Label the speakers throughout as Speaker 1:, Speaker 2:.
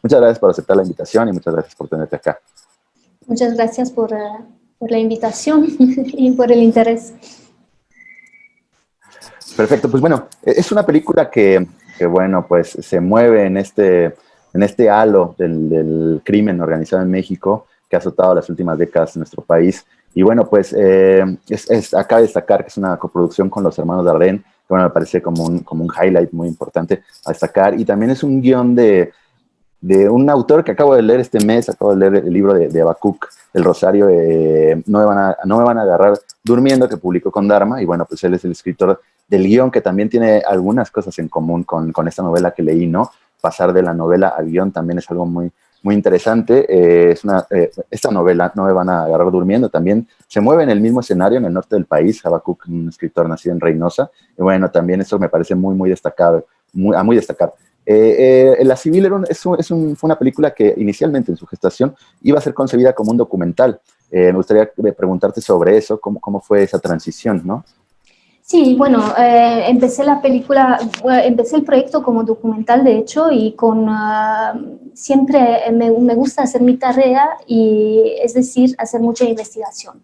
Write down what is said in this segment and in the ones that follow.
Speaker 1: Muchas gracias por aceptar la invitación y muchas gracias por tenerte acá.
Speaker 2: Muchas gracias por la invitación y por el interés.
Speaker 1: Perfecto, pues bueno, es una película que bueno, pues se mueve en este halo del crimen organizado en México que ha azotado las últimas décadas en nuestro país. Y bueno, pues acaba de destacar que es una coproducción con los hermanos Dardenne, que bueno, me parece como un highlight muy importante a destacar. Y también es un guión de un autor que acabo de leer este mes, acabo de leer el libro de Habacuc, El Rosario, no me van a agarrar durmiendo, que publicó con Dharma, y bueno, pues él es el escritor del guión, que también tiene algunas cosas en común con esta novela que leí, ¿no? Pasar de la novela al guión también es algo muy interesante. Esta novela, No me van a agarrar durmiendo, también se mueve en el mismo escenario en el norte del país. Habacuc, un escritor nacido en Reynosa, y bueno, también eso me parece muy destacado, muy destacar. La Civil fue una película que inicialmente en su gestación iba a ser concebida como un documental. Me gustaría preguntarte sobre eso, cómo fue esa transición, ¿no?
Speaker 2: Sí, bueno, empecé el proyecto como documental, de hecho, y siempre me gusta hacer mi tarea, y es decir, hacer mucha investigación.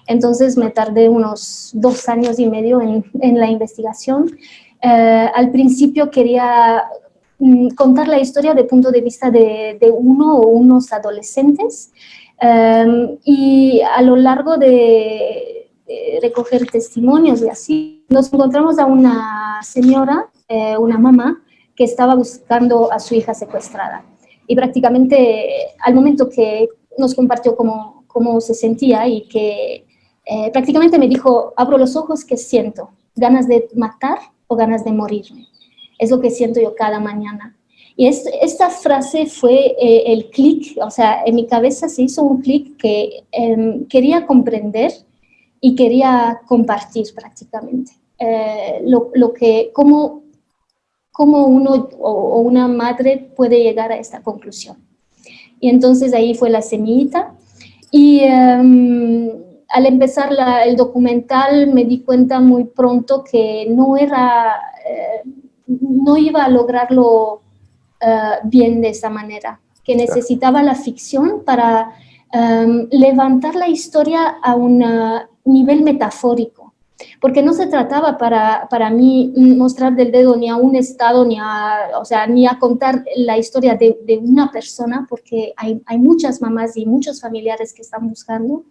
Speaker 2: Entonces me tardé unos 2 años y medio en la investigación. Al principio quería contar la historia desde el punto de vista de uno o unos adolescentes, y a lo largo de recoger testimonios y así, nos encontramos a una señora, una mamá, que estaba buscando a su hija secuestrada. Y prácticamente al momento que nos compartió cómo se sentía, y que prácticamente me dijo: abro los ojos, ¿qué siento? ¿Ganas de matar o ganas de morirme? Es lo que siento yo cada mañana. Y esta frase fue el clic, o sea, en mi cabeza se hizo un clic que quería comprender y quería compartir prácticamente. Cómo uno o una madre puede llegar a esta conclusión. Y entonces ahí fue la semillita. Y al empezar el documental me di cuenta muy pronto que no iba a lograrlo bien de esa manera, que necesitaba la ficción para levantar la historia a un nivel metafórico, porque no se trataba para mí mostrar del dedo ni a un estado, ni a contar la historia de una persona, porque hay muchas mamás y muchos familiares que están buscando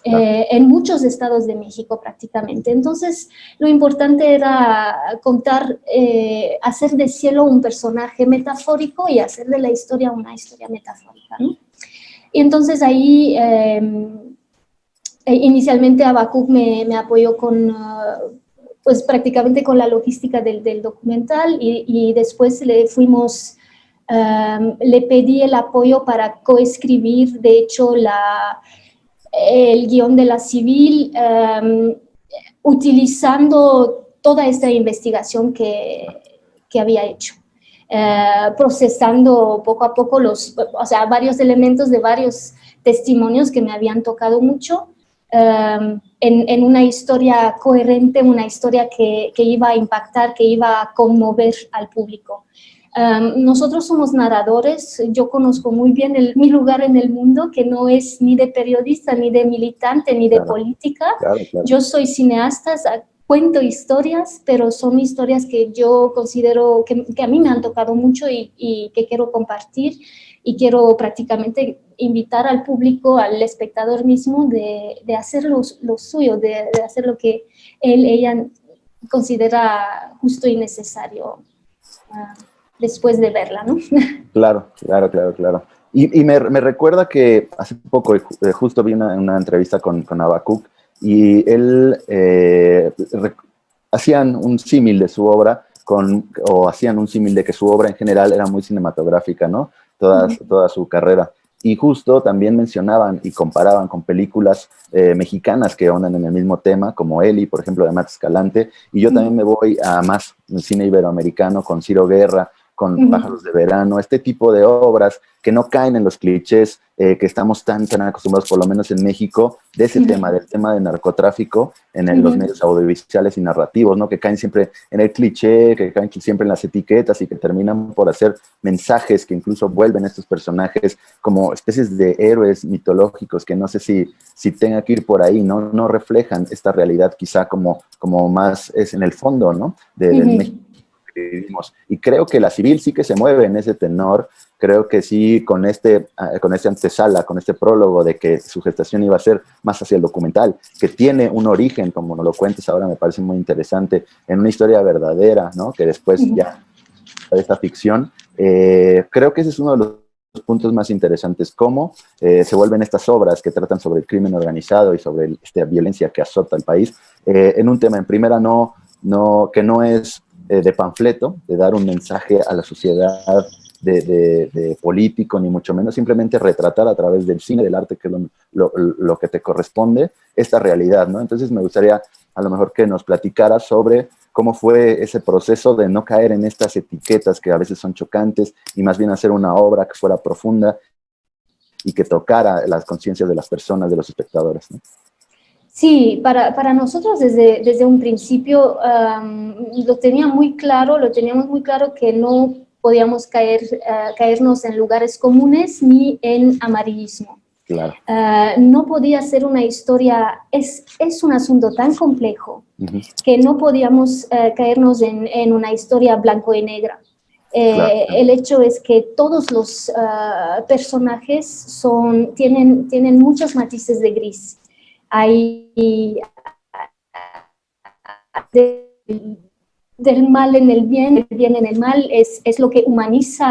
Speaker 2: en muchos estados de México prácticamente. Entonces, lo importante era hacer de Cielo un personaje metafórico y hacer de la historia una historia metafórica, ¿no? Y entonces ahí inicialmente Habacuc me apoyó pues prácticamente con la logística del documental, y después le pedí el apoyo para coescribir, de hecho, el guión de La Civil, utilizando toda esta investigación que había hecho. Procesando poco a poco varios elementos de varios testimonios que me habían tocado mucho, en una historia coherente, una historia que iba a impactar, que iba a conmover al público. Nosotros somos narradores. Yo conozco muy bien mi lugar en el mundo, que no es ni de periodista, ni de militante, ni de política. Claro. Yo soy cineasta, cuento historias, pero son historias que yo considero que a mí me han tocado mucho y que quiero compartir, y quiero prácticamente invitar al público, al espectador mismo, de hacer lo suyo, de hacer lo que ella considera justo y necesario después de verla, ¿no?
Speaker 1: Claro. Y me recuerda que hace poco justo vi una entrevista con Habacuc, y él hacían un símil de su obra o hacían un símil de que su obra en general era muy cinematográfica, ¿no? Toda su carrera. Y justo también mencionaban y comparaban con películas mexicanas que ahondan en el mismo tema, como Eli, por ejemplo, de Matt Escalante. Y yo también me voy a más cine iberoamericano con Ciro Guerra, con Pájaros de Verano, este tipo de obras que no caen en los clichés que estamos tan acostumbrados, por lo menos en México, de ese tema, del tema de narcotráfico en los medios audiovisuales y narrativos, ¿no? Que caen siempre en el cliché, que caen siempre en las etiquetas y que terminan por hacer mensajes que incluso vuelven a estos personajes como especies de héroes mitológicos que no sé si tenga que ir por ahí, ¿no? No reflejan esta realidad quizá como más es en el fondo, ¿no? Del México que vivimos. Y creo que La Civil sí que se mueve en ese tenor. Creo que sí, con este antesala, con este prólogo de que su gestación iba a ser más hacia el documental, que tiene un origen, como nos lo cuentes ahora, me parece muy interesante, en una historia verdadera, ¿no? Que después ya de esta ficción. Creo que ese es uno de los puntos más interesantes, cómo se vuelven estas obras que tratan sobre el crimen organizado y sobre esta violencia que azota el país, en un tema, en primera, que no es de panfleto, de dar un mensaje a la sociedad de político, ni mucho menos, simplemente retratar a través del cine, del arte, que es lo que te corresponde, esta realidad, ¿no? Entonces me gustaría a lo mejor que nos platicara sobre cómo fue ese proceso de no caer en estas etiquetas que a veces son chocantes y más bien hacer una obra que fuera profunda y que tocara las conciencias de las personas, de los espectadores, ¿no?
Speaker 2: Sí, para nosotros desde un principio lo teníamos muy claro que no podíamos caernos en lugares comunes ni en amarillismo.
Speaker 1: Claro.
Speaker 2: No podía ser una historia, es un asunto tan complejo que no podíamos caernos en una historia blanco y negra.
Speaker 1: Claro.
Speaker 2: El hecho es que todos los personajes tienen muchos matices de gris. Hay del mal en el bien en el mal, es lo que humaniza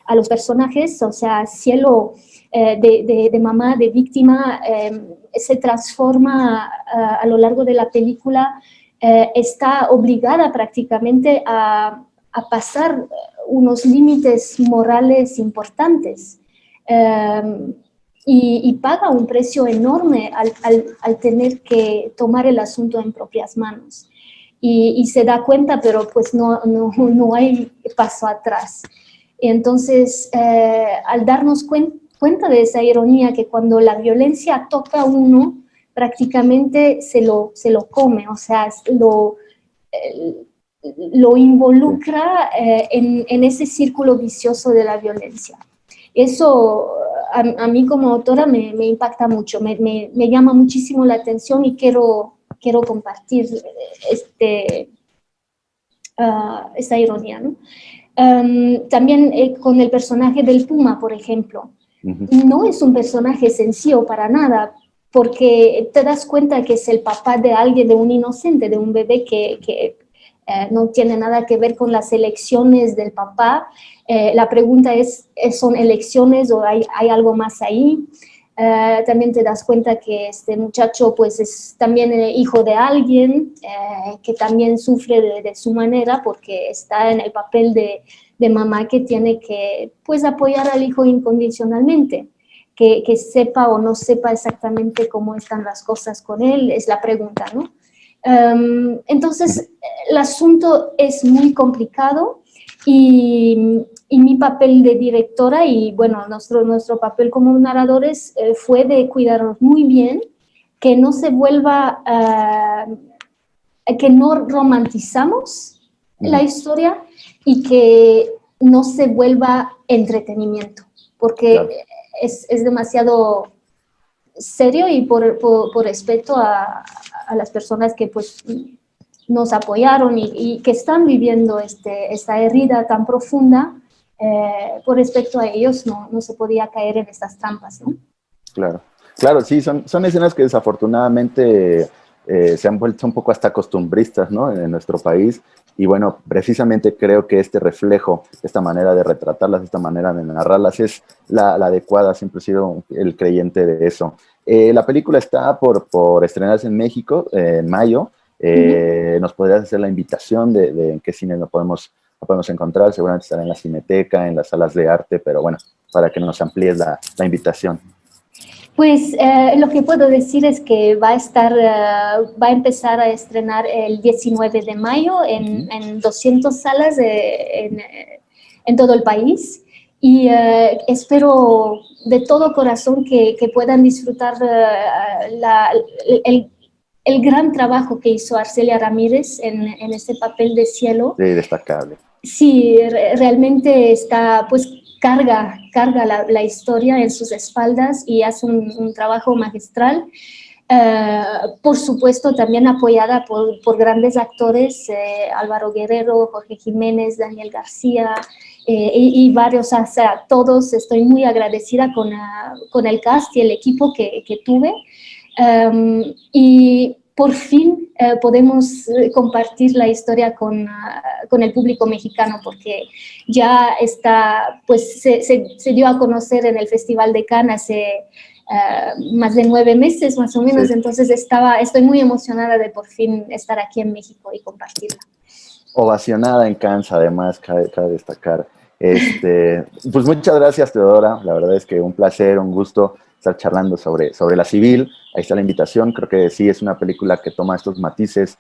Speaker 2: a los personajes, o sea, Cielo de mamá, de víctima, se transforma a lo largo de la película, está obligada prácticamente a pasar unos límites morales importantes. Y paga un precio enorme al tener que tomar el asunto en propias manos. Y se da cuenta, pero pues no hay paso atrás. Entonces, al darnos cuenta de esa ironía, que cuando la violencia toca a uno, prácticamente se lo come, o sea, lo involucra en ese círculo vicioso de la violencia. Eso a mí como autora me impacta mucho, me llama muchísimo la atención y quiero compartir esta ironía, ¿no? También con el personaje del Puma, por ejemplo. No es un personaje sencillo para nada, porque te das cuenta que es el papá de alguien, de un inocente, de un bebé que no tiene nada que ver con las elecciones del papá. La pregunta es, ¿son elecciones o hay algo más ahí? También te das cuenta que este muchacho pues es también hijo de alguien que también sufre de su manera, porque está en el papel de mamá que tiene que pues apoyar al hijo incondicionalmente. Que sepa o no sepa exactamente cómo están las cosas con él, es la pregunta, ¿no? Entonces, el asunto es muy complicado y mi papel de directora y, bueno, nuestro papel como narradores fue de cuidarnos muy bien, que no se vuelva, que no romantizamos la historia y que no se vuelva entretenimiento, porque claro, es demasiado serio y por respeto a las personas que pues nos apoyaron y que están viviendo esta herida tan profunda, por respecto a ellos no se podía caer en estas trampas, ¿no?
Speaker 1: Claro, claro, sí, son escenas que desafortunadamente se han vuelto un poco hasta costumbristas, ¿no? En nuestro país. Y bueno, precisamente creo que este reflejo, esta manera de retratarlas, esta manera de narrarlas es la adecuada, siempre he sido el creyente de eso. La película está por estrenarse en México en mayo. ¿Nos podrías hacer la invitación de en qué cine lo podemos encontrar? Seguramente estará en la Cineteca, en las salas de arte, pero bueno, para que nos amplíes la invitación.
Speaker 2: Pues lo que puedo decir es que va a empezar a estrenar el 19 de mayo en 200 salas en todo el país y espero de todo corazón que puedan disfrutar el, el gran trabajo que hizo Arcelia Ramírez en este papel de Cielo.
Speaker 1: Sí, destacable.
Speaker 2: Sí, realmente está, pues carga la historia en sus espaldas y hace un trabajo magistral. Por supuesto, también apoyada por grandes actores, Álvaro Guerrero, Jorge Jiménez, Daniel García, y varios, o sea, todos. Estoy muy agradecida con el cast y el equipo que tuve. Y por fin podemos compartir la historia con el público mexicano, porque ya está, pues se dio a conocer en el Festival de Cannes hace más de 9 meses más o menos. Sí. Entonces estoy muy emocionada de por fin estar aquí en México y compartirla.
Speaker 1: Ovacionada en Cannes, además, cabe destacar. Pues muchas gracias, Teodora. La verdad es que un placer, un gusto estar charlando sobre La Civil. Ahí está la invitación. Creo que sí es una película que toma estos matices,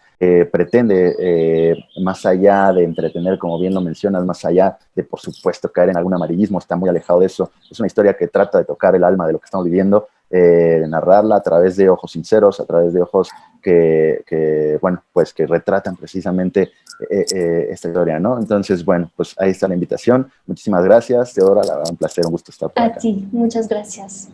Speaker 1: pretende, más allá de entretener, como bien lo mencionas, más allá de, por supuesto, caer en algún amarillismo, está muy alejado de eso. Es una historia que trata de tocar el alma de lo que estamos viviendo, de narrarla a través de ojos sinceros, a través de ojos bueno, pues que retratan precisamente esta historia, ¿no? Entonces, bueno, pues ahí está la invitación. Muchísimas gracias, Teodora, la verdad, un placer, un gusto estar por acá.
Speaker 2: A ti, muchas gracias.